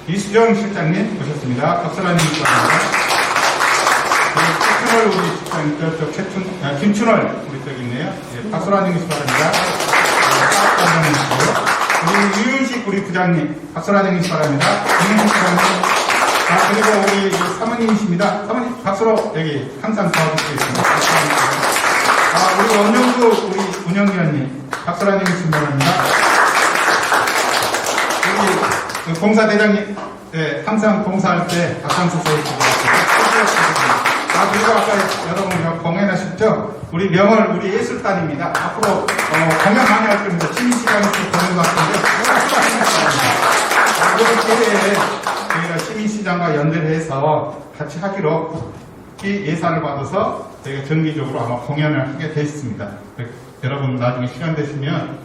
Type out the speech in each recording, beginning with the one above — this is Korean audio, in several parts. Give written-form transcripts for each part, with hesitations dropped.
이수정 실장님 모셨습니다. 박수라님 바랍니다. 최춘월 우리 실장님, 김춘월 우리 저기 있네요. 예, 박수라님 바랍니다. 우리 유윤식 우리 부장님, 박수라님 바랍니다. 유윤식 부장님. 그리고 우리 사모님이십니다. 사모님, 박수로 여기 항상 도와주시고 있습니다. 우리 원영구 우리 운영위원님, 박수라님 바랍니다. 우리 공사대장님, 네, 항상 봉사할 때 박상수 선생님. 그리고 아까 여러분 공연하셨죠? 우리 명월 우리 예술단입니다. 앞으로 공연 많이 할 겁니다. 시민시장에서 공연 같은데 이번 기회에 저희가 시민시장과 연대를 해서 같이 하기로 예산을 받아서 저희가 정기적으로 아마 공연을 하게 돼 있습니다. 여러분 나중에 시간 되시면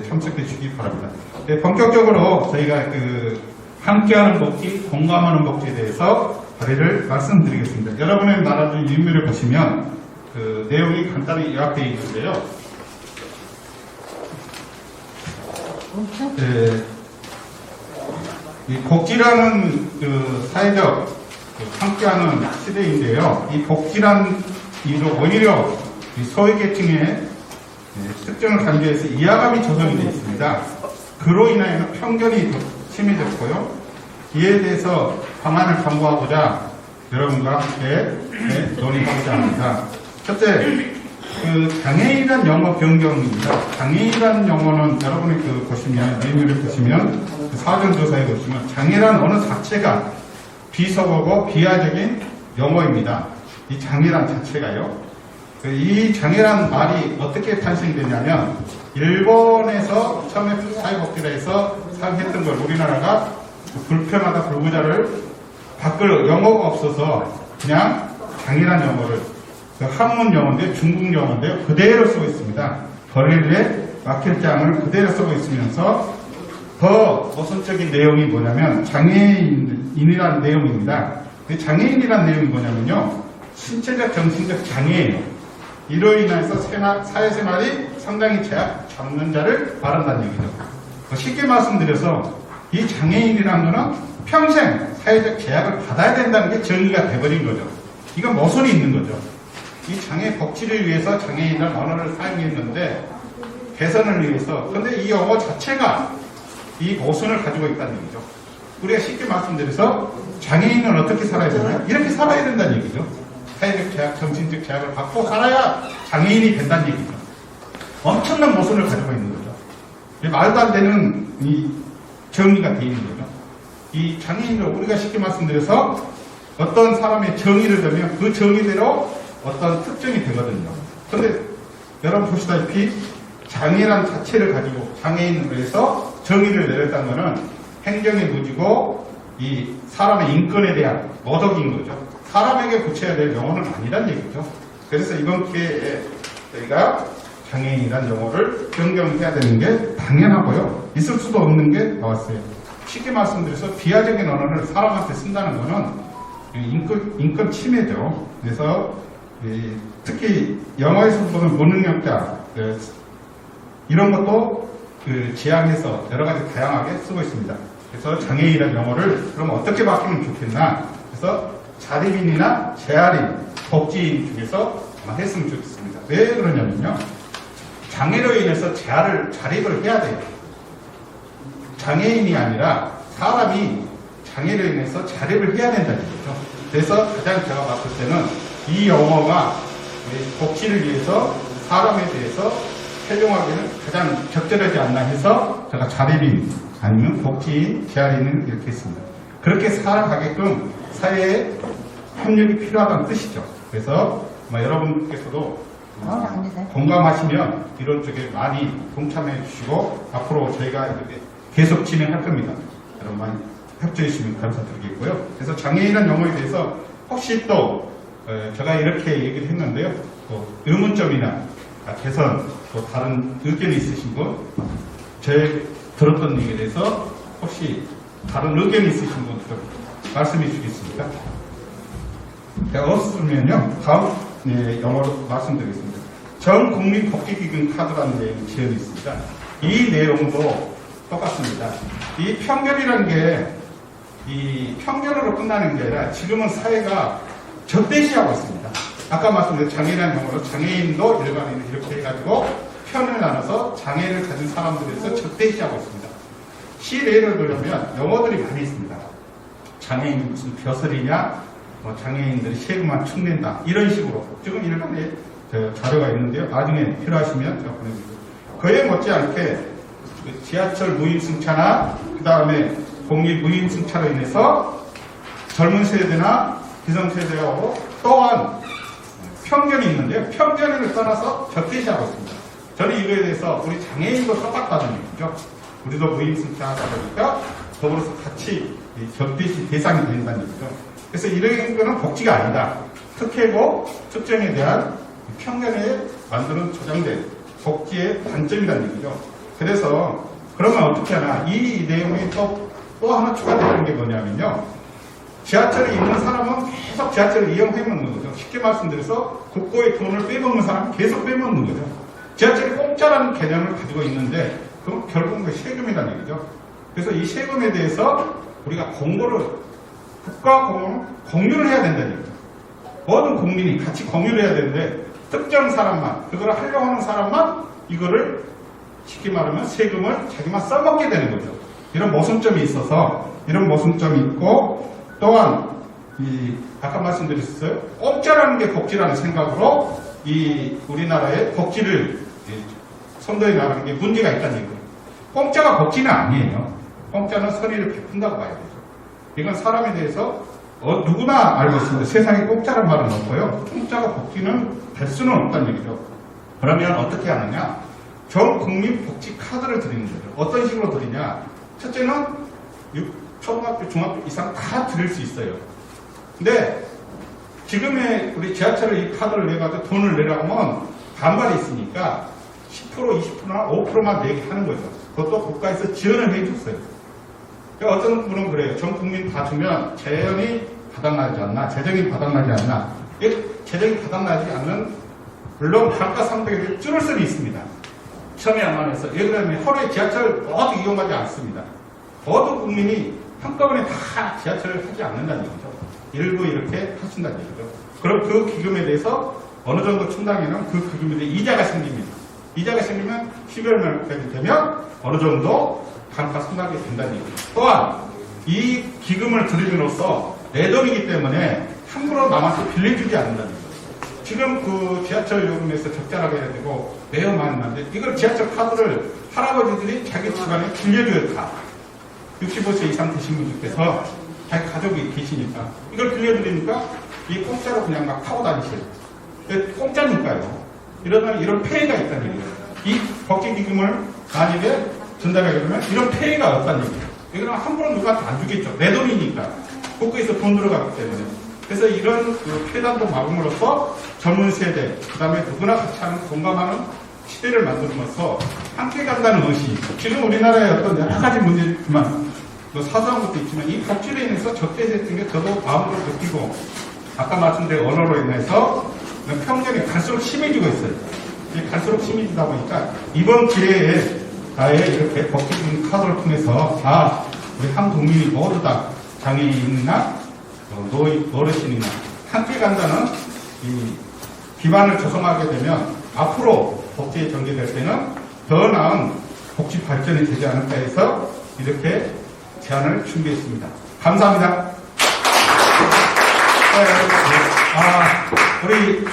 참석해 주시기 바랍니다. 네, 본격적으로 저희가 함께하는 복지, 공감하는 복지에 대해서 발의를 말씀드리겠습니다. 여러분의 나라는 유미를 보시면 내용이 간단히 요약되어 있는데요. 네, 이 복지라는 사회적 함께하는 시대인데요. 이 복지란 이로 오히려 이 소외계층의 특정을 강조해서 이하감이 조성이 되어 있습니다. 그로 인하여 편견이 심해졌고요. 이에 대해서 방안을 강구하고자 여러분과 함께 논의하고자 합니다. 첫째, 장애인이란 영어 변경입니다. 장애인이란 영어는 여러분이 보시면, 메뉴를 보시면, 사전조사에 보시면, 장애란 언어 자체가 비속어고 비하적인 영어입니다. 이 장애란 자체가요. 이 장애란 말이 어떻게 탄생이 되냐면, 일본에서 처음에 사회복지라해서 사용했던 걸 우리나라가 불편하다 불구자를 바꿀 영어가 없어서 그냥 장애란 영어를 한문 영어인데 중국 영어인데 그대로 쓰고 있습니다. 거리에 막힐장을 그대로 쓰고 있으면서 더 모순적인 내용이 뭐냐면 장애인이라는 내용입니다. 장애인이라는 내용이 뭐냐면요. 신체적 정신적 장애예요. 이로 인해서 사회생활이 상당히 제약 잡는 자를 말한다는 얘기죠. 쉽게 말씀드려서 이 장애인이라는 거는 평생 사회적 제약을 받아야 된다는 게 정의가 돼버린 거죠. 이건 모순이 있는 거죠. 이 장애 복지를 위해서 장애인이라는 언어를 사용했는데 개선을 위해서 근데 이 영어 자체가 이 모순을 가지고 있다는 얘기죠. 우리가 쉽게 말씀드려서 장애인은 어떻게 살아야 되나요? 이렇게 살아야 된다는 얘기죠. 사회적 제약, 정신적 제약을 받고 살아야 장애인이 된다는 얘기죠. 엄청난 모순을 가지고 있는 거죠. 말도 안 되는 이 정의가 되어 있는 거죠. 이 장애인을 우리가 쉽게 말씀드려서 어떤 사람의 정의를 들면 그 정의대로 어떤 특정이 되거든요. 그런데 여러분 보시다시피 장애란 자체를 가지고 장애인으로 해서 정의를 내렸다는 것은 행정의 무지고 이 사람의 인권에 대한 모독인 거죠. 사람에게 붙여야 될 용어는 아니란 얘기죠. 그래서 이번 기회에 저희가 장애인이란 용어를 변경해야 되는 게 당연하고요. 있을 수도 없는 게 나왔어요. 쉽게 말씀드려서 비하적인 언어를 사람한테 쓴다는 것은 인권 침해죠. 그래서 특히 영어에서 보는 무능력자 이런 것도 지향해서 여러 가지 다양하게 쓰고 있습니다. 그래서 장애인이란 용어를 그럼 어떻게 바꾸면 좋겠나? 그래서 자립인이나 재활인, 복지인 중에서 아마 했으면 좋겠습니다. 왜 그러냐면요. 장애로 인해서 자립을 해야 돼요. 장애인이 아니라 사람이 장애로 인해서 자립을 해야 된다는 거죠. 그래서 가장 제가 봤을 때는 이 영어가 복지를 위해서 사람에 대해서 활용하기는 가장 적절하지 않나 해서 제가 자립인 아니면 복지인, 재활인을 이렇게 했습니다. 그렇게 살아가게끔 사회에 협력이 필요하다는 뜻이죠. 그래서 여러분께서도 공감하시면 이런 쪽에 많이 동참해 주시고 앞으로 저희가 이렇게 계속 진행할 겁니다. 여러분 많이 협조해 주시면 감사드리겠고요. 그래서 장애인이라는 용어에 대해서 혹시 또 제가 이렇게 얘기를 했는데요. 또 의문점이나 개선 또 다른 의견이 있으신 분 제 들었던 얘기에 대해서 혹시 다른 의견이 있으신 분들 말씀해 주시겠습니까? 제가 없으면요 다음 영어로 말씀드리겠습니다. 전 국민 복지기금 카드라는 내용이 지어져 있습니다. 이 내용도 똑같습니다. 이 편견이라는 게 이 편견으로 끝나는 게 아니라 지금은 사회가 적대시하고 있습니다. 아까 말씀드린 장애인이라는 용어로 장애인도 일반인 이렇게 해가지고 편을 나눠서 장애를 가진 사람들에서 적대시하고 있습니다. 실예를 들려면 용어들이 많이 있습니다. 장애인 무슨 벼슬이냐, 뭐 장애인들이 세금만 축낸다 이런 식으로 지금 일반에 자료가 있는데요. 나중에 필요하시면 제가 보내드릴게요. 그에 못지않게 지하철 무임승차나 그 다음에 공립 무임승차로 인해서 젊은 세대나 기성세대하고 또한 편견이 있는데요. 편견을 떠나서 적대시하고 있습니다. 저는 이거에 대해서 우리 장애인도 똑같다는 얘기죠. 우리도 무임승차하다 보니까 더불어서 같이 적대시 대상이 된다는 얘기죠. 그래서 이런 거는 복지가 아니다. 특혜고 특정에 대한 편견에 만드는 조장된 복지의 단점이라는 얘기죠. 그래서 그러면 어떻게 하나 이 내용이 또 하나 추가되는 게 뭐냐면요. 지하철에 있는 사람은 계속 지하철을 이용해먹는 거죠. 쉽게 말씀드려서 국고의 돈을 빼먹는 사람은 계속 빼먹는 거죠. 지하철이 공짜라는 개념을 가지고 있는데 그건 결국은 세금이라는 얘기죠. 그래서 이 세금에 대해서 우리가 국가 공유를 해야 된다는 얘기죠. 모든 국민이 같이 공유를 해야 되는데 특정 사람만, 그걸 하려고 하는 사람만 이거를 쉽게 말하면 세금을 자기만 써먹게 되는 거죠. 이런 모순점이 있어서 이런 모순점이 있고 또한 아까 말씀드렸어요. 공짜라는 게 복지라는 생각으로 이 우리나라의 복지를 선도해 나가는 게 문제가 있다는 얘기예요. 공짜가 복지는 아니에요. 공짜는 선의를 베푼다고 봐야 되죠. 이건 사람에 대해서 누구나 알고 있습니다. 세상에 공짜란 말은 없고요. 공짜가 복지는 될 수는 없다는 얘기죠. 그러면 어떻게 하느냐? 전 국민 복지 카드를 드리는 거죠. 어떤 식으로 드리냐? 첫째는 초등학교, 중학교 이상 다 드릴 수 있어요. 근데 지금의 우리 지하철을 이 카드를 내가지고 돈을 내라면 반발이 있으니까 10%, 20%나 5%만 내게 하는 거죠. 그것도 국가에서 지원을 해줬어요. 어떤 분은 그래요. 전 국민 다 주면 재정이 바닥나지 않나? 재정이 바닥나지 않나? 재정이 바닥나지 않는, 물론 감가상각액을 줄일 수는 있습니다. 처음에 안만해서. 예를 들면 하루에 지하철 모두 이용하지 않습니다. 모든 국민이 한꺼번에 다 지하철을 하지 않는다는 얘기죠. 일부 이렇게 하신다는 얘기죠. 그럼 그 기금에 대해서 어느 정도 충당에는 그 기금에 대해 이자가 생깁니다. 이자가 생기면 10여년까지 되면 어느 정도 감가상각이 된다는 얘기죠. 또한 이 기금을 드림으로써 내 돈이기 때문에 함부로 남한테 빌려주지 않는다는 거죠. 지금 그 지하철 요금에서 적자라고 해야 되고 매우 많이 나는데 이걸 지하철 카드를 할아버지들이 자기 집안에 빌려줘요. 다 65세 이상 되신 분들께서 자기 가족이 계시니까 이걸 빌려드리니까 이 공짜로 그냥 막 타고 다니세요. 공짜니까요. 이러면 이런 폐해가 있다는 얘기예요. 이 복지기금을 만약에 전달하게 되면 이런 폐해가 없다는 얘기예요. 이거는 함부로 누구한테 안 주겠죠. 내 돈이니까. 국가에서 돈 들어가기 때문에. 그래서 이런 폐단도 막음으로써 젊은 세대, 그 다음에 누구나 같이 하는 공감하는 시대를 만들면서 함께 간다는 의식. 지금 우리나라에 어떤 여러 가지 문제도 있지만, 사소한 것도 있지만, 이 복지로 인해서 적대적인 게 더더욱 마음으로 느끼고, 아까 말씀드린 언어로 인해서 편견이 갈수록 심해지고 있어요. 갈수록 심해지다 보니까, 이번 기회에 아예 이렇게 복지적인 카드를 통해서, 우리 한 국민이 모두 다 장애인이나 어르신이나 함께 간다는 이 기반을 조성하게 되면 앞으로 복지에 전개될 때는 더 나은 복지 발전이 되지 않을까 해서 이렇게 제안을 준비했습니다. 감사합니다. 우리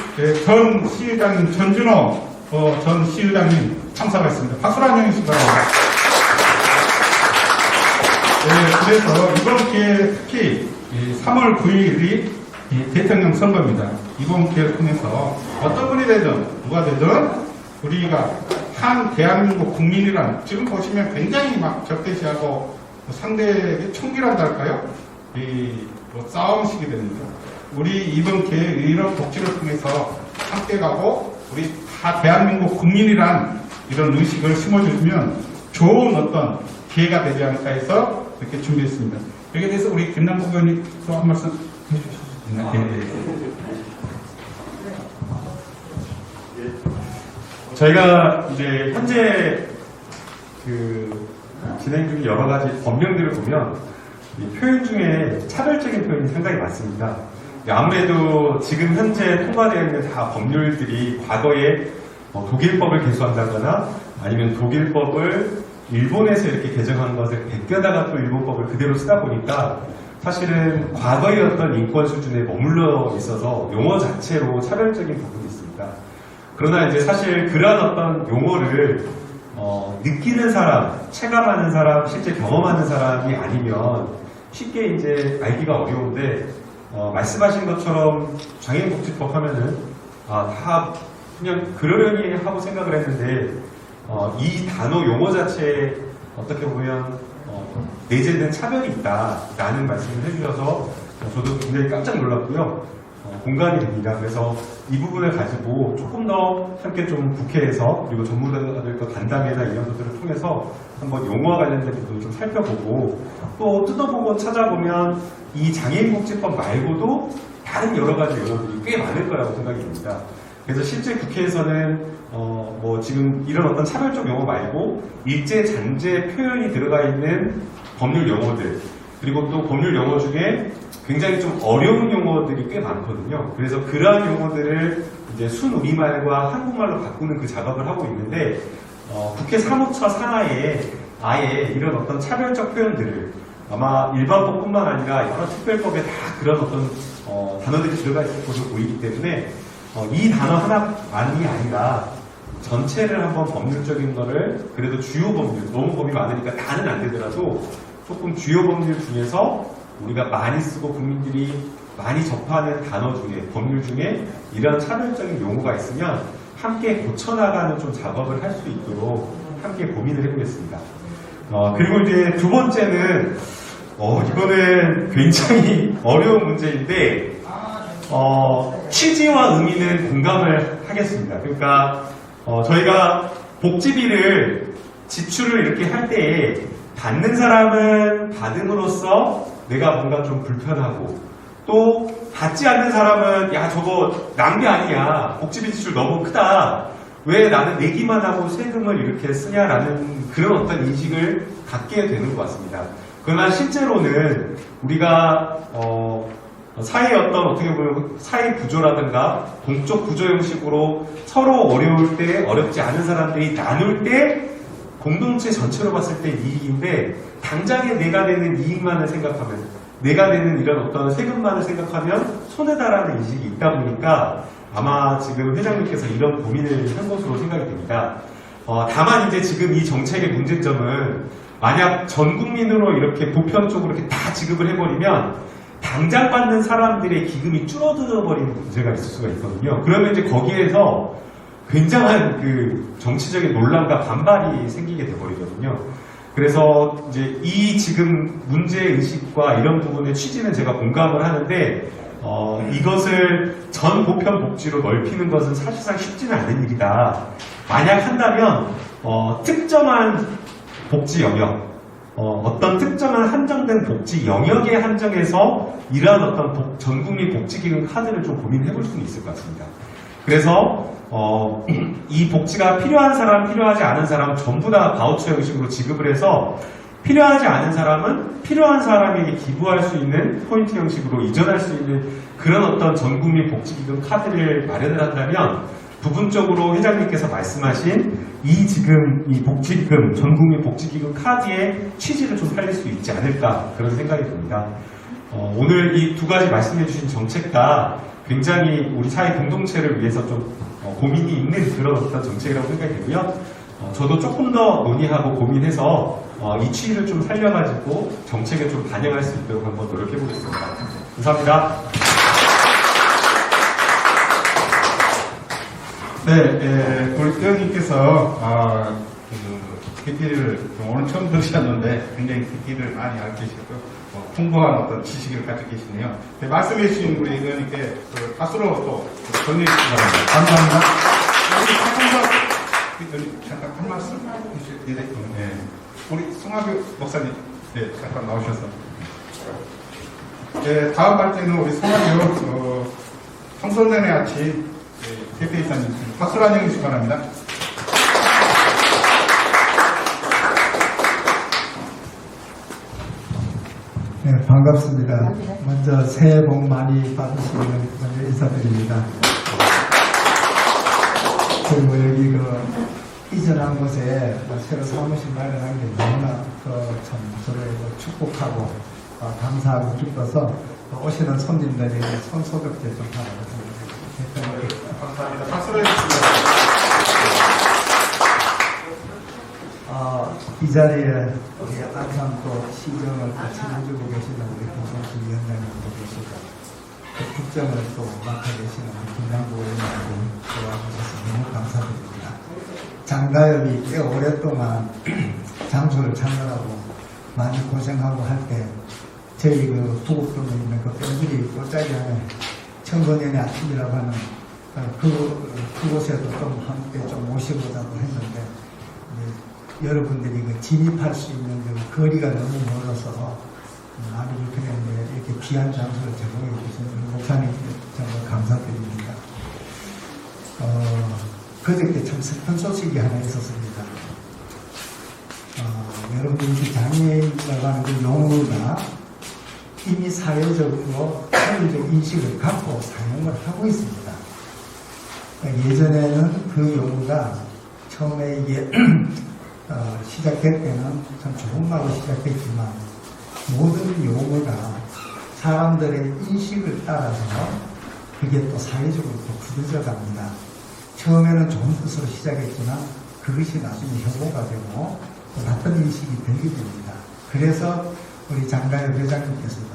전 시의장님 전준호 전 시의장님 참석하셨습니다. 박수로 안녕히 바랍니다. 그래서 이번 기회에 특히 3월 9일이 대통령 선거입니다. 이번 기회를 통해서 어떤 분이 되든 누가 되든 우리가 한 대한민국 국민이란 지금 보시면 굉장히 막 적대시하고 상대에게 총질한다 할까요? 싸움식이 되는 거죠. 우리 이번 기회에 이런 복지를 통해서 함께 가고 우리 다 대한민국 국민이란 이런 의식을 심어주시면 좋은 어떤 기회가 되지 않을까 해서 이렇게 준비했습니다. 여기에 대해서 우리 김남국 의원님 또 한 말씀 해주시겠나요? 저희가 이제 현재 진행 중인 여러 가지 법령들을 보면 이 표현 중에 차별적인 표현이 상당히 많습니다. 아무래도 지금 현재 통과되어 있는 다 법률들이 과거에 독일법을 개수한다거나 아니면 독일법을 일본에서 이렇게 개정한 것을 베껴다가 또 일본법을 그대로 쓰다 보니까 사실은 과거의 어떤 인권 수준에 머물러 있어서 용어 자체로 차별적인 부분이 있습니다. 그러나 이제 사실 그런 어떤 용어를 느끼는 사람, 체감하는 사람, 실제 경험하는 사람이 아니면 쉽게 이제 알기가 어려운데 말씀하신 것처럼 장애인복지법 하면은 다 그냥 그러려니 하고 생각을 했는데 이 단어 용어 자체에 어떻게 보면 내재된 차별이 있다라는 말씀을 해주셔서 저도 굉장히 깜짝 놀랐고요. 공감이 됩니다. 그래서 이 부분을 가지고 조금 더 함께 좀 국회에서 그리고 전문가들과 간담회나 이런 것들을 통해서 한번 용어와 관련된 부분을 좀 살펴보고 또 뜯어보고 찾아보면 이 장애인복지법 말고도 다른 여러 가지 용어들이 꽤 많을 거라고 생각이 듭니다. 그래서 실제 국회에서는 지금 이런 어떤 차별적 용어 말고 일제 잔재 표현이 들어가 있는 법률 용어들 그리고 또 법률 용어 중에 굉장히 좀 어려운 용어들이 꽤 많거든요. 그래서 그러한 용어들을 이제 순우리말과 한국말로 바꾸는 그 작업을 하고 있는데 국회 사무처 산하에 아예 이런 어떤 차별적 표현들을 아마 일반법뿐만 아니라 여러 특별법에 다 그런 어떤 단어들이 들어가 있을 것으로 보이기 때문에 이 단어 하나만이 아니라 전체를 한번 법률적인 거를 그래도 주요 법률, 너무 법이 많으니까 다는 안 되더라도 조금 주요 법률 중에서 우리가 많이 쓰고 국민들이 많이 접하는 단어 중에 법률 중에 이런 차별적인 용어가 있으면 함께 고쳐나가는 좀 작업을 할 수 있도록 함께 고민을 해보겠습니다. 그리고 이제 두 번째는 이거는 굉장히 어려운 문제인데 취지와 의미는 공감을 하겠습니다. 그러니까 저희가 복지비를 지출을 이렇게 할 때에 받는 사람은 받음으로써 내가 뭔가 좀 불편하고 또 받지 않는 사람은 야 저거 낭비 아니냐 복지비 지출 너무 크다 왜 나는 내기만 하고 세금을 이렇게 쓰냐라는 그런 어떤 인식을 갖게 되는 것 같습니다. 그러나 실제로는 우리가 사회 어떻게 보면 사회 구조라든가 동적 구조 형식으로 서로 어려울 때 어렵지 않은 사람들이 나눌 때 공동체 전체로 봤을 때 이익인데 당장에 내가 내는 이익만을 생각하면 내가 내는 이런 어떤 세금만을 생각하면 손해다라는 인식이 있다 보니까 아마 지금 회장님께서 이런 고민을 한 것으로 생각이 됩니다. 다만 이제 지금 이 정책의 문제점은 만약 전 국민으로 이렇게 보편적으로 이렇게 다 지급을 해버리면 당장 받는 사람들의 기금이 줄어들어 버리는 문제가 있을 수가 있거든요. 그러면 이제 거기에서 굉장한 그 정치적인 논란과 반발이 생기게 돼버리거든요. 그래서 이제 이 지금 문제의식과 이런 부분의 취지는 제가 공감을 하는데 이것을 전 보편 복지로 넓히는 것은 사실상 쉽지는 않은 일이다. 만약 한다면 특정한 복지 영역 어떤 특정한 한정된 복지 영역에 한정해서 이러한 어떤 전국민 복지기금 카드를 좀 고민해 볼 수는 있을 것 같습니다. 그래서 이 복지가 필요한 사람, 필요하지 않은 사람 전부 다 바우처 형식으로 지급을 해서 필요하지 않은 사람은 필요한 사람에게 기부할 수 있는 포인트 형식으로 이전할 수 있는 그런 어떤 전국민 복지기금 카드를 마련을 한다면 부분적으로 회장님께서 말씀하신 이 복지기금, 전국민 복지기금 카드의 취지를 좀 살릴 수 있지 않을까 그런 생각이 듭니다. 오늘 이 두 가지 말씀해 주신 정책 다 굉장히 우리 사회 공동체를 위해서 좀 고민이 있는 그런 어떤 정책이라고 생각이 되고요. 저도 조금 더 논의하고 고민해서 이 취지를 좀 살려가지고 정책에 좀 반영할 수 있도록 한번 노력해 보겠습니다. 감사합니다. 네, 우리 의원님께서 PP를 오늘 처음 들으셨는데 굉장히 PP를 많이 알고 계시고 풍부한 어떤 지식을 가지고 계시네요. 네, 말씀해 주신 우리 의원님께 박수로 또 건의해 주시기 바랍니다. 감사합니다. 우리 박근석 의원님 잠깐 한 말씀 해주세요. 네. 우리 송하교 목사님 잠깐 나오셔서 다음 발제는 우리 송하교 청소년의 아침 대표이사님 박수로 환영해 주시기 바랍니다. 네, 반갑습니다. 먼저 새해 복 많이 받으시기를 먼저 인사드립니다. 그리고 여기 이전한 곳에 새로 사무실 마련한 게 너무나 참 서로 축복하고 감사하고 기뻐서 오시는 손님들에게 손소독제 좀 하라고 감사합니다. 박수로 해주시면. 이 자리에 우리 안산 또 시정을 같이 해주고 계시는 우리 김성수 위원장님도 계시고 또 국정을 또 맡아 계시는 우리 김남구 의원님도 도와주셔서 너무 감사드립니다. 장가협이 꽤 오랫동안 장소를 찾느라고 많이 고생하고 할 때 저희 도곡동에 있는 뼈들이 꽃자리 안에 청소년의 아침이라고 하는 그곳에도 좀 함께 좀 모시고자고 했는데 여러분들이 진입할 수 있는 거리가 너무 멀어서 많이 불편했는데 이렇게 귀한 장소를 제공해 주신 목사님께 정말 감사드립니다. 그저께 참 슬픈 소식이 하나 있었습니다. 여러분들이 장애인이라고 하는 그 용어가 이미 사회적으로 사회적 인식을 갖고 사용을 하고 있습니다. 예전에는 그 용어가 처음에 이게 시작될 때는 참 좋은 말로 시작했지만 모든 용어가 사람들의 인식을 따라서 그게 또 사회적으로 또 굳어져 갑니다. 처음에는 좋은 뜻으로 시작했지만 그것이 나중에 혐오가 되고 또 나쁜 인식이 되게 됩니다. 그래서 우리 장가협 회장님께서도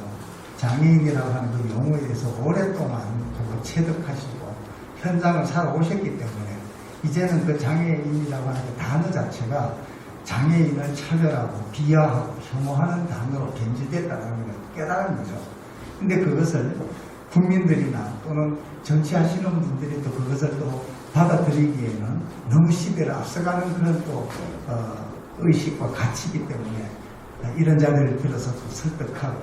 장애인이라고 하는 그 용어에 대해서 오랫동안 체득하시고 현장을 살아오셨기 때문에 이제는 그 장애인이라고 하는 그 단어 자체가 장애인을 차별하고 비하하고 혐오하는 단어로 변질됐다는 걸 깨달은 거죠. 근데 그것을 국민들이나 또는 정치하시는 분들이 또 그것을 또 받아들이기에는 너무 시대를 앞서가는 그런 또 의식과 가치이기 때문에 이런 자리를 빌어서 또 설득하고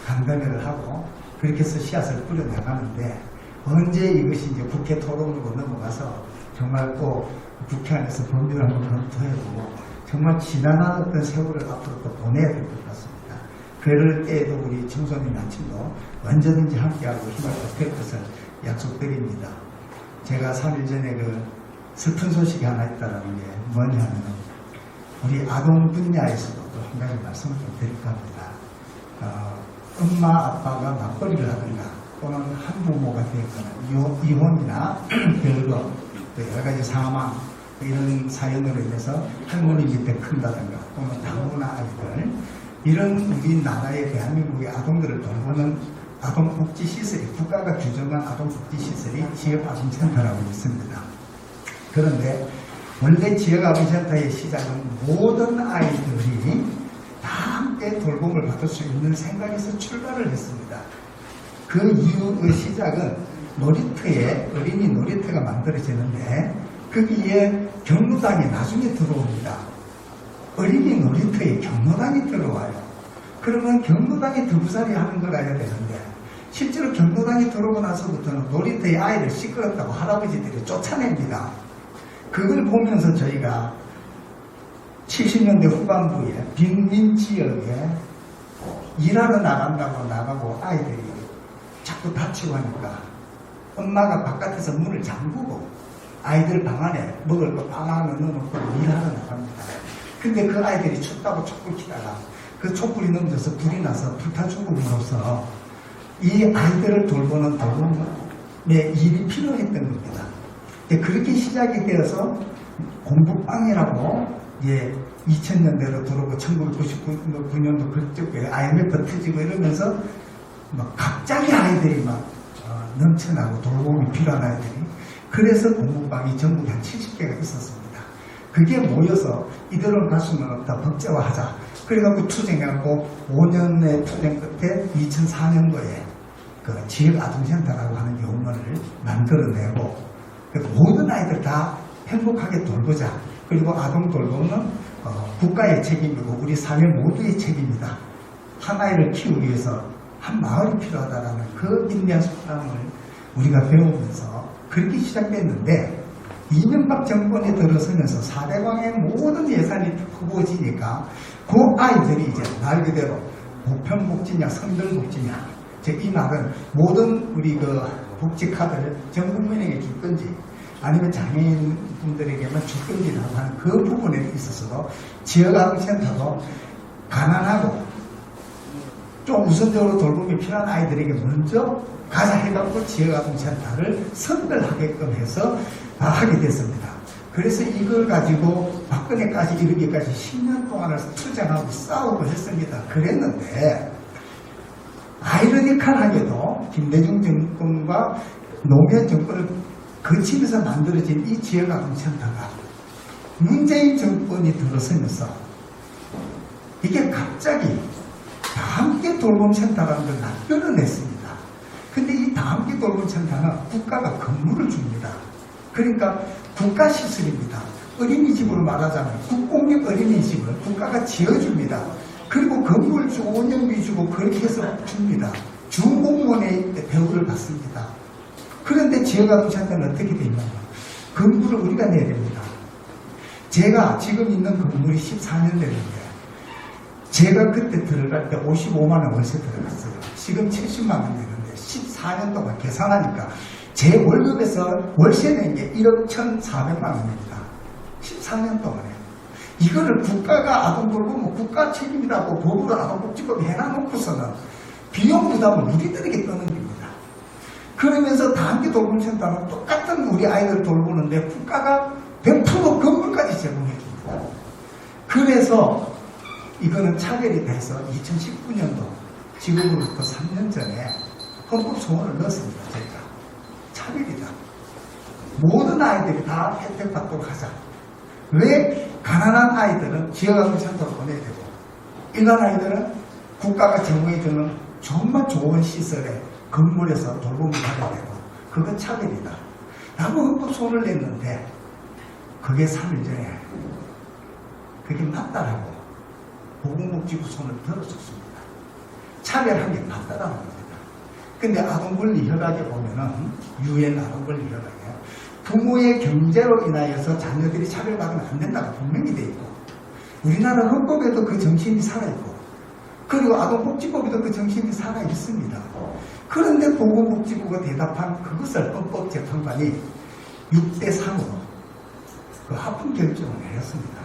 강변을 하고 그렇게 해서 씨앗을 뿌려나가는데 언제 이것이 이제 국회 토론으로 넘어가서 정말 또 국회 안에서 법률을 한번 검토해보고 정말 지난한 어떤 세월을 앞으로 또 보내야 될 것 같습니다. 그럴 때에도 우리 청소년 아침도 언제든지 함께하고 힘을 보탤 것을 약속드립니다. 제가 3일 전에 그 슬픈 소식이 하나 있다는 게 뭐냐면 우리 아동 분야에서도 또 한 가지 말씀을 좀 드릴까 합니다. 엄마 아빠가 맞벌이를 하든가 또는 한부모가 되거나 이혼이나 별거 여러 가지 사망 이런 사연으로 인해서 할머니 밑에 큰다든가 또는 다문화 아이들 이런 우리나라의 대한민국의 아동들을 돌보는 아동복지시설이 국가가 규정한 아동복지시설이 지역아동센터라고 있습니다. 그런데 원래 지역아동센터의 시작은 모든 아이들이 다 함께 돌봄을 받을 수 있는 생각에서 출발을 했습니다. 그 이후의 시작은 놀이터에 어린이 놀이터가 만들어지는데 거기에 경로당이 나중에 들어옵니다. 어린이 놀이터에 경로당이 들어와요. 그러면 경로당이 드부살이 하는 걸 알아야 되는데 실제로 경로당이 들어오고 나서부터는 놀이터에 아이를 시끄럽다고 할아버지들이 쫓아냅니다. 그걸 보면서 저희가 70년대 후반부에 빈민 지역에 일하러 나가고 아이들이 자꾸 다치고 하니까 엄마가 바깥에서 문을 잠그고 아이들 방 안에 먹을 거 빵 하나 넣어놓고 일하러 나갑니다. 근데 그 아이들이 춥다고 촛불 켜다가 그 촛불이 넘쳐서 불이 나서 불타 죽음으로써 이 아이들을 돌보는 돌봄의 일이 필요했던 겁니다. 그렇게 시작이 되어서 공부방이라고 2000년대로 들어오고 1999년도 그쪽에 IMF 터지고 이러면서 갑자기 아이들이 넘쳐나고 돌봄이 필요한 아이들이 그래서 공부방이 전국에 한 70개가 있었습니다. 그게 모여서 이대로 갈 수는 없다. 법제화하자. 그래갖고 투쟁해갖고 5년의 투쟁 끝에 2004년도에 그 지역아동센터라고 하는 용어를 만들어내고 모든 아이들 다 행복하게 돌보자. 그리고 아동 돌보는 국가의 책임이고 우리 사회 모두의 책임이다. 한 아이를 키우기 위해서 한 마을이 필요하다라는 그 인내한 속담을 우리가 배우면서 그렇게 시작됐는데 이명박 정권에 들어서면서 4대강의 모든 예산이 퍼부어지니까 그 아이들이 이제 말 그대로 보편복지냐 성들복지냐 이 말은 모든 우리 그 복지 카드를 전 국민에게 줄 건지 아니면 장애인 분들에게만 줄 건지라고 하는 그 부분에 있어서도 지역아동센터도 가난하고 좀 우선적으로 돌봄이 필요한 아이들에게 먼저 가자 해갖고 지역아동센터를 선별하게끔 해서 하게 됐습니다. 그래서 이걸 가지고 박근혜까지 이르기까지 10년 동안을 투쟁하고 싸우고 했습니다. 그랬는데 아이러니컬하게도 김대중 정권과 노무현 정권을 거치면서 만들어진 이 지역아동센터가 문재인 정권이 들어서면서 이게 갑자기 다함께 돌봄센터라는 걸 만들어냈습니다. 근데 이 다함께 돌봄센터는 국가가 건물을 줍니다. 그러니까 국가시설입니다. 어린이집으로 말하자면 국공립 어린이집을 국가가 지어줍니다. 그리고 건물 주고 운영비 주고 그렇게 해서 줍니다. 준공무원의 대우를 받습니다. 그런데 지역아동센터는 어떻게 되냐면 건물을 우리가 내야 됩니다. 제가 지금 있는 건물이 14년 됐는데 제가 그때 들어갈 때 55만 원 월세 들어갔어요. 지금 70만 원 되는데 14년 동안 계산하니까 제 월급에서 월세 낸 게 1억 1,400만 원입니다. 14년 동안에. 이거를 국가가 아동돌봄은 국가 책임이라고 법으로 아동복지법 해놔놓고서는 비용 부담을 우리들에게 떠는 겁니다. 그러면서 다함께 돌봄센터는 똑같은 우리 아이들 돌보는데 국가가 100% 건물까지 제공해 줍니다. 그래서 이거는 차별이 돼서 2019년도 지금으로부터 3년 전에 헌법 소원을 넣었습니다. 저희가 차별이다. 모든 아이들이 다 혜택 받도록 하자. 왜 가난한 아이들은 지역아동센터로 보내야 되고 일반 아이들은 국가가 제공해주는 정말 좋은 시설에 건물에서 돌봄을 받아야 되고 그건 차별이다 라고 헌법 소원을 냈는데 그게 3일 전에 그게 맞다라고 보건복지부 손을 들어줬습니다. 차별한 게 맞다라는 겁니다. 근데 아동권리협약에 보면은 UN 아동권리협약에 부모의 경제로 인하여서 자녀들이 차별받으면 안 된다고 분명히 돼 있고 우리나라 헌법에도 그 정신이 살아있고 그리고 아동복지법에도 그 정신이 살아있습니다. 그런데 보건복지부가 대답한 그것을 헌법재판관이 6대3으로 그 합헌 결정을 내렸습니다.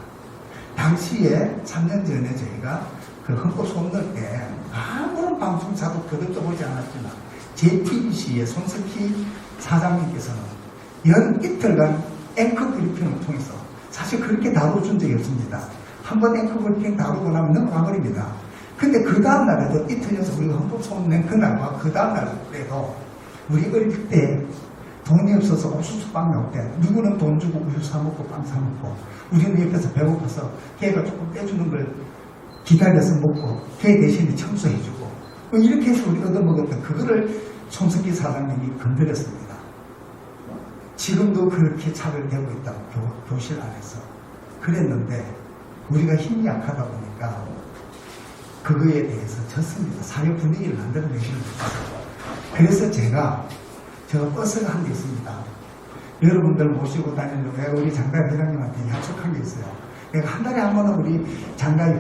당시에 3년 전에 저희가 그 헌법 소원 넣을 때 아무런 방송사도 거들떠보지 않았지만 JTBC의 손석희 사장님께서는 연 이틀간 앵커 브리핑을 통해서 사실 그렇게 다뤄준 적이 없습니다. 한번 앵커 브리핑 다루고 나면 넘어가버립니다. 근데 그 다음날에도 이틀 연속 우리가 헌법 소원 낸 그날과 그 다음날에도 우리 어릴 때 돈이 없어서 옥수수빵 나올 때 누구는 돈 주고 우유 사 먹고 빵 사 먹고 우리는 옆에서 배고파서 걔가 조금 떼주는 걸 기다려서 먹고 걔 대신에 청소해주고 이렇게 해서 우리 얻어먹었던 그거를 손석희 사장님이 건드렸습니다. 지금도 그렇게 차별되고 있다고 교실 안에서 그랬는데 우리가 힘이 약하다 보니까 그거에 대해서 졌습니다. 사회 분위기를 만들어내시는 거죠. 그래서 제가 저 버스가 한 게 있습니다. 여러분들 모시고 다니려고 내가 우리 장가 회장님한테 약속한 게 있어요. 내가 한 달에 한 번은 우리 장가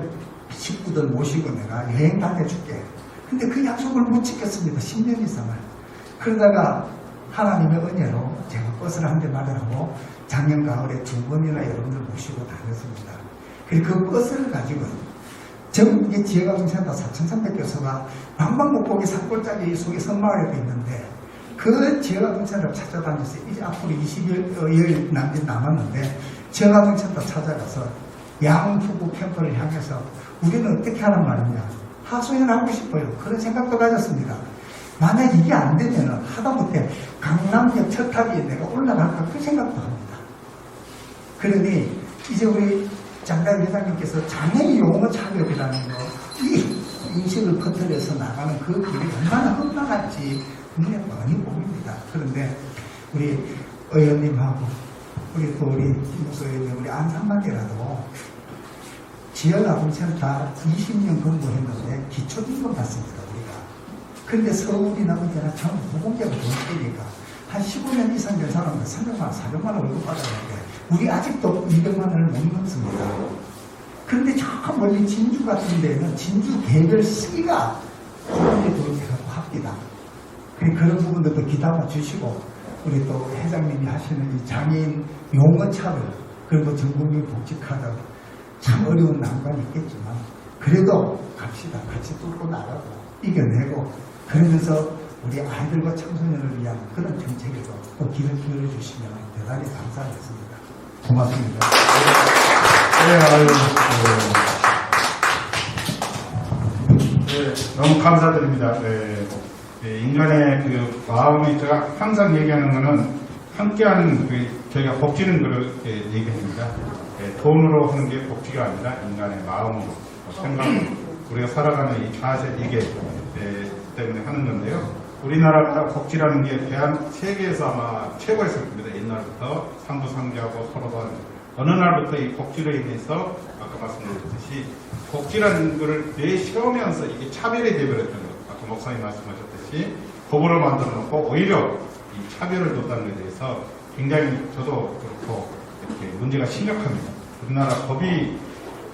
식구들 모시고 내가 여행 다녀줄게. 근데 그 약속을 못 지켰습니다. 10년 이상을. 그러다가 하나님의 은혜로 제가 버스를 한 대 마련하고 작년 가을에 2번이나 여러분들 모시고 다녔습니다. 그리고 그 버스를 가지고 전국의 지역아동센터 4,300개소가 방방곡곡의 산골짜기 속에 섬마을에도 있는데 그 지역아동센터를 찾아다녀서 이제 앞으로 20일 남았는데 지역아동센터 찾아가서 양후구 캠프를 향해서 우리는 어떻게 하란 말이냐 하소연하고 싶어요. 그런 생각도 가졌습니다. 만약 이게 안 되면 하다못해 강남역 철탑 위에 내가 올라갈까 그 생각도 합니다. 그러니 이제 우리 장관 회장님께서 장애인 용어 차별이라는 거, 이 인식을 퍼뜨려서 나가는 그 길이 얼마나 험난할지 눈에 뻔히 보입니다. 그런데 우리 의원님하고 우리 또 우리 김무수 의원님 우리 안산만이라도 지역아동센터 20년 근무했는데 기초임금 받습니다. 우리가. 그런데 서울이나 어디나 전부 무공개가 돈 쓰니까 한 15년 이상 된 사람들 300만 원, 400만 원 월급 받아야 하는데 우리 아직도 200만 원을 못 넘습니다. 그런데 저 멀리 진주 같은 데는 진주 개별 C가 기본에 도입해서 합니다. 그런 부분들도 귀담아 주시고, 우리 또 회장님이 하시는 이 장애인 용어차별, 그리고 전국민 복지카드, 참 어려운 난관이 있겠지만, 그래도 갑시다. 같이 뚫고 나가고, 이겨내고, 그러면서 우리 아이들과 청소년을 위한 그런 정책에도 또 길을 기울여주시면 대단히 감사하겠습니다. 고맙습니다. 너무 감사드립니다. 인간의 그 마음이 제가 항상 얘기하는 거는 함께하는 저희가 복지는 그렇게 얘기합니다. 돈으로 하는 게 복지가 아니라 인간의 마음으로 생각으로 우리가 살아가는 이 자세 이게 때문에 하는 건데요. 우리나라가 복지라는 게 세계에서 아마 최고였을 겁니다. 옛날부터 상부상조하고 서로가 어느 날부터 이 복지로 인해서 아까 말씀드렸듯이 복지라는 거를 내세우면서 이게 차별이 되어버렸던 것. 아까 목사님 말씀하셨듯이 법으로 만들어 놓고 오히려 이 차별을 뒀다는 것에 대해서 굉장히 저도 그렇고 이렇게 문제가 심각합니다. 우리나라 법이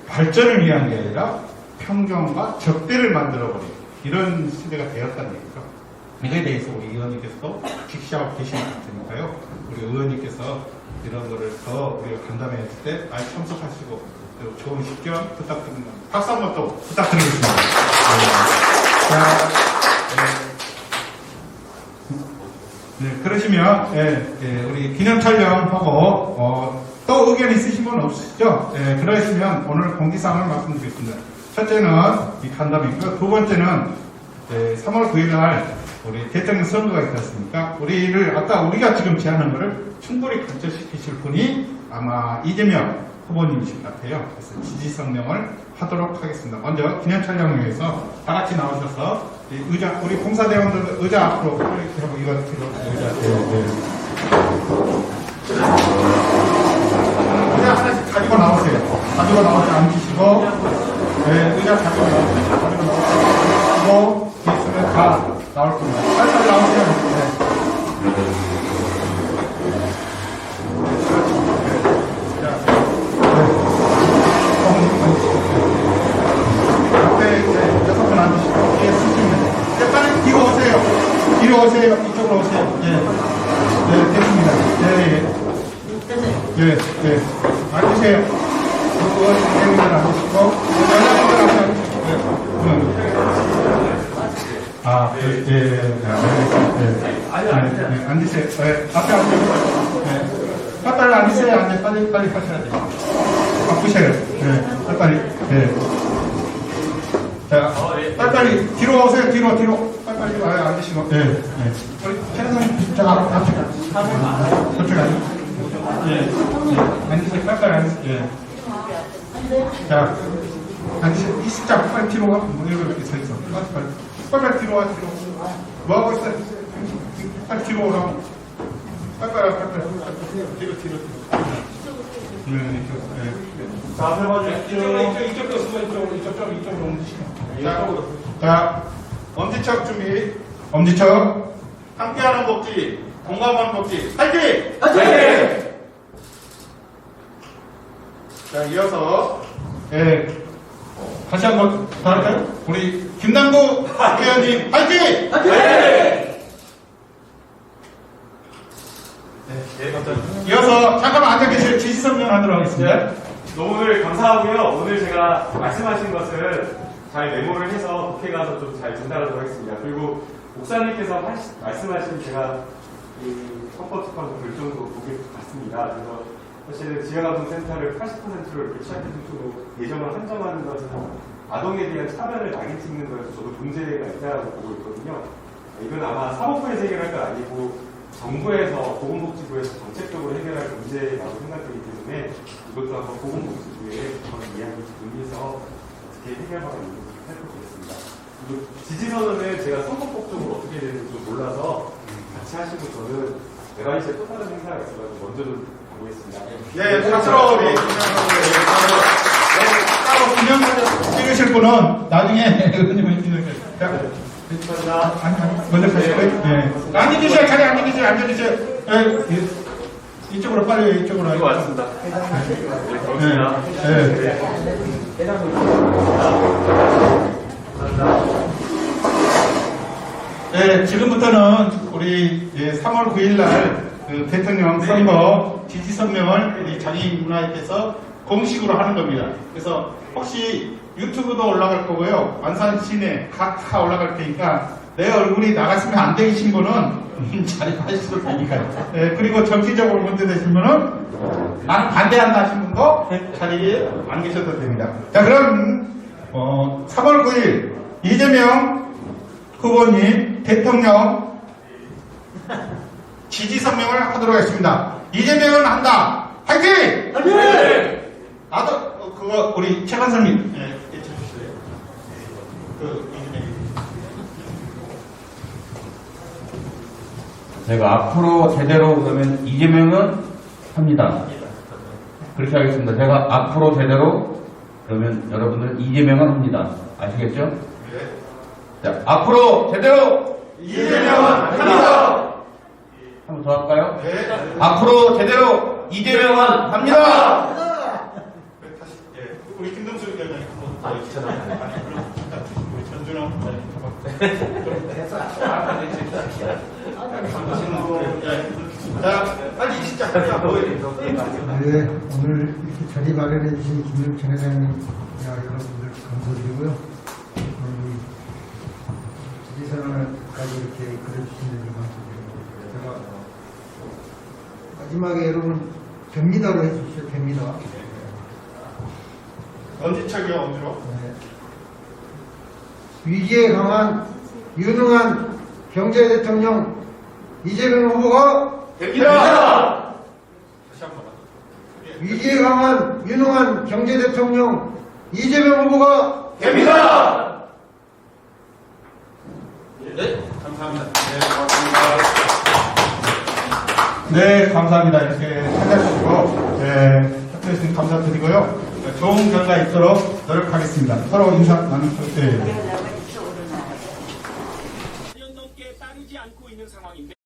발전을 위한 게 아니라 평정과 적대를 만들어버리는 이런 시대가 되었다는 얘기죠. 이거에 대해서 우리 의원님께서도 직시하고 계시는 것 같으니까요. 우리 의원님께서 이런 거를 더 우리가 간담회했을 때 많이 참석하시고 좋은 식견 부탁드립니다. 박수 한번 또 부탁드리겠습니다. 그러시면 우리 기념 촬영하고 또 의견 있으신 분 없으시죠? 그러시면 오늘 공지사항을 말씀드리겠습니다. 첫째는 이 간담회이고요. 두 번째는 3월 9일 날 우리 대통령 선거가 있지 않습니까? 아까 우리가 지금 제안한 거를 충분히 관철시키실 분이 아마 이재명 후보님이실 것 같아요. 그래서 지지 성명을 하도록 하겠습니다. 먼저 기념 촬영을 위해서 다 같이 나오셔서 우리 봉사대원들 의자 앞으로 이렇게 하고 이거 의자 의자 하나씩 가지고 나오세요. 가지고 나오셔서 앉으시고 의자 가지고 나오시고 있으면 다 나올 겁니다. 빨리 나오세요. 뒤로 오세요. 이쪽으로 오세요. 됐습니다. 앉으세요. 의원님들 앉으시고, 앉으세요. 앞에 앉으세요. 빨리 앉으세요. 빨리 하셔야 돼요. 바쁘세요. 빨리. 자, 빨리 뒤로 오세요. 뒤로. 빨리 앉으시고. 우리 최선생님, 저 앞쪽에. 저쪽에 앉으세요. 빨리 앉으세요. 자, 앉으세요. 이 십자 빨리 뒤로 가. 이렇게 서 있어. 빨리 뒤로 와. 뭐 하고 있어요? 빨리 뒤로 오라고. 빨리. 뒤로. 자, 앞에 봐주세요. 이쪽으로 쓰고 이쪽으로 옮기시면. 자, 엄지척 준비. 엄지척. 함께하는 복지, 공감하는 복지. 화이팅! 자, 이어서 다시 한번 더 할까요? 우리 김남구 의원님 화이팅! 이어서 잠깐만 앉아 계실 지시성명 하도록 하겠습니다. 오늘 감사하고요. 오늘 제가 말씀하신 것을 잘 메모를 해서 국회 가서 좀 잘 전달하도록 하겠습니다. 그리고 목사님께서 말씀하신 제가 이 헌법재판소 결정도 보게 같습니다. 그래서 사실은 지역아동센터를 80%로 이렇게 취약계층 쪽으로 예정을 한정하는 것은 아동에 대한 차별을 낙인 찍는 거에서 저도 문제가 있다고 보고 있거든요. 이건 아마 사법부에서 해결할 건 아니고 정부에서 보건복지부에서 정책적으로 해결할 문제라고 생각되기 때문에 이것도 한번 보건복지부에 한번 이야기 논의해서 어떻게 해결하가 있는지 살펴보겠습니다. 그리고 지지선언은 제가 선거법적으로 어떻게 되는지 좀 몰라서 같이 하시고 저는 11시에 또 다른 행사가 있어가지고 먼저 좀 가보겠습니다. 박수로 우리 따로 기념사진 찍으실 분은 나중에 의원님을 기념해주세요. 감사합니다. 먼저 가시고요. 앉아주세요. 자리에 앉아주세요. 이쪽으로 빨리 이쪽으로. 이거 왔습니다. 네. 네, 지금부터는 우리 3월 9일 날 대통령 선거 지지 성명을 우리 장애인문화회께서 공식으로 하는 겁니다. 그래서 혹시 유튜브도 올라갈 거고요. 안산 시내 각다 올라갈 테니까 내 얼굴이 나갔으면 안 되신 분은 자리 하셔도 되니까요. 네, 그리고 정치적으로 문제되신 분은 나는 반대한다 하신 분도 자리에 안 계셔도 됩니다. 자, 그럼 3월 9일 이재명 후보님 대통령 지지 성명을 하도록 하겠습니다. 이재명은 한다. 화이팅! 화이팅! 나도 그거 우리 최 간사님 해주실래요? 이재명. 제가 앞으로 제대로 그러면 이재명은 합니다. 그렇게 하겠습니다. 제가 앞으로 제대로 그러면 여러분들 이재명은 합니다. 아시겠죠? 네. 자, 앞으로 제대로 이재명은 합니다. 한 번 더 할까요? 네. 앞으로 제대로 이재명은 합니다. 다시 우리 김동수 의원님 한번 우리 전준호 자, 빨리 시작하자. 네, 오늘 이렇게 자리 마련해 주신 김영천 회장님, 여러분들 감사드리고요. 지지선언까지 이렇게 그려주신 데 감사드리고, 제가 마지막에 여러분 됩니다로 해주시죠. 됩니다. 언제적이요, 언제로? 네. 위기에 강한 유능한 경제 대통령 이재명 후보가 됩니다! 다시 한 번. 위기에 강한 유능한 경제 대통령 이재명 후보가 됩니다! 네, 감사합니다. 네, 고맙습니다. 네, 감사합니다. 이렇게 찾아주시고, 협조해주신 감사드리고요. 좋은 결과 있도록 노력하겠습니다. 서로 인사 나누시죠.